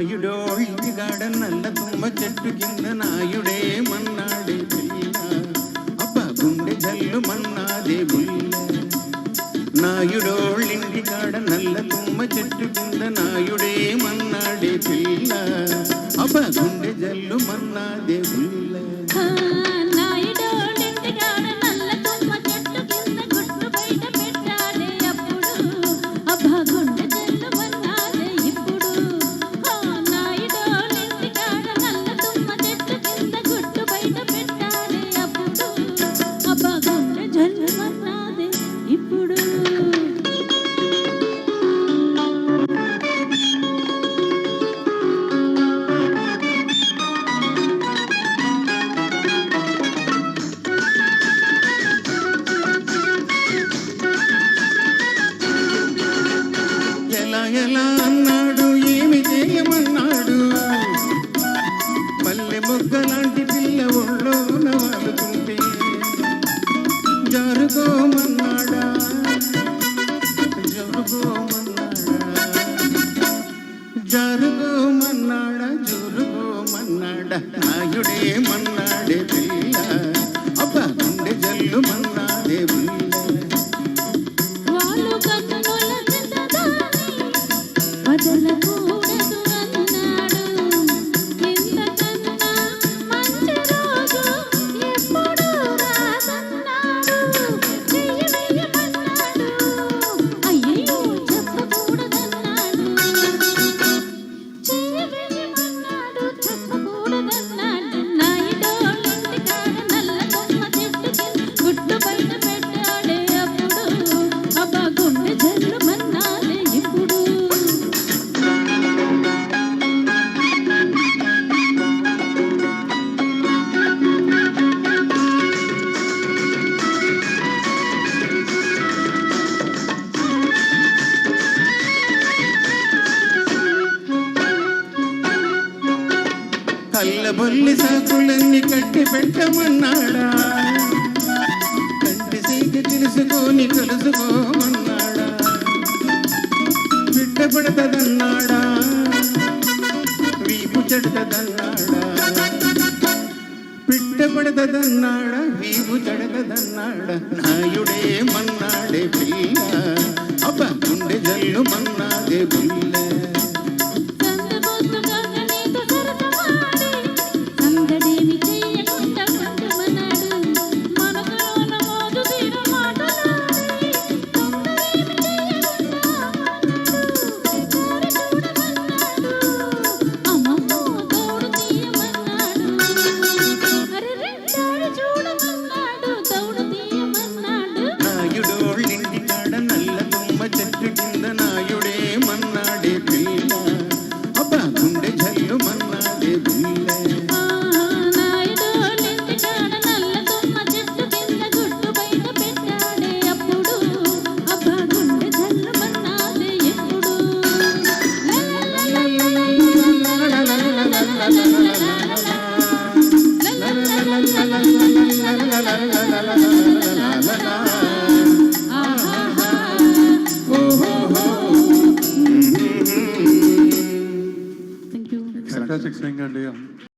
నాయుడో ఇంటిగాడ నల్ల తుమ్మ చెట్టు కింద నాయుడే మన్నాడే పిల్ల అబ్బ గుండె జల్లు మన్నాదే బుల్ల. నాయుడో ఇంటిగాడ నల్ల తుమ్మ చెట్టు కింద నాయుడే మన్నాడే పిల్ల అబ్బ గుండె జల్లు మన్నాదే బుల్ల. ఎలా అన్నాడు ఏమి చేయమన్నాడు పల్లె మొగ్గలాంటి పిల్ల ఒళ్ళోన వాలుతుంటే జరుగోమన్నాడా జరుగోమన్నాడా జరుగోమన్నాడా నాయుడే మన్నాడే పిల్ల అబ్బ గుండె జల్లు మన్నాడే పిల్ల. కళ్ళబొల్లి సాకులన్నీ కట్టి పెట్టమన్నాడా కంటి సీక తెలుసుకొని కలుసుకోమన్నాడా బిడ్డ పడతదన్నాడా వీపు చెడతదన్నాడా బిడ్డ పడతదన్నాడా వీపు చెడతదన్నాడా నాయుడే మన్నాడే పిల్ల అబ్బ గుండె జల్లు మన్నాడే పిల్ల. Fantastic singer, dear.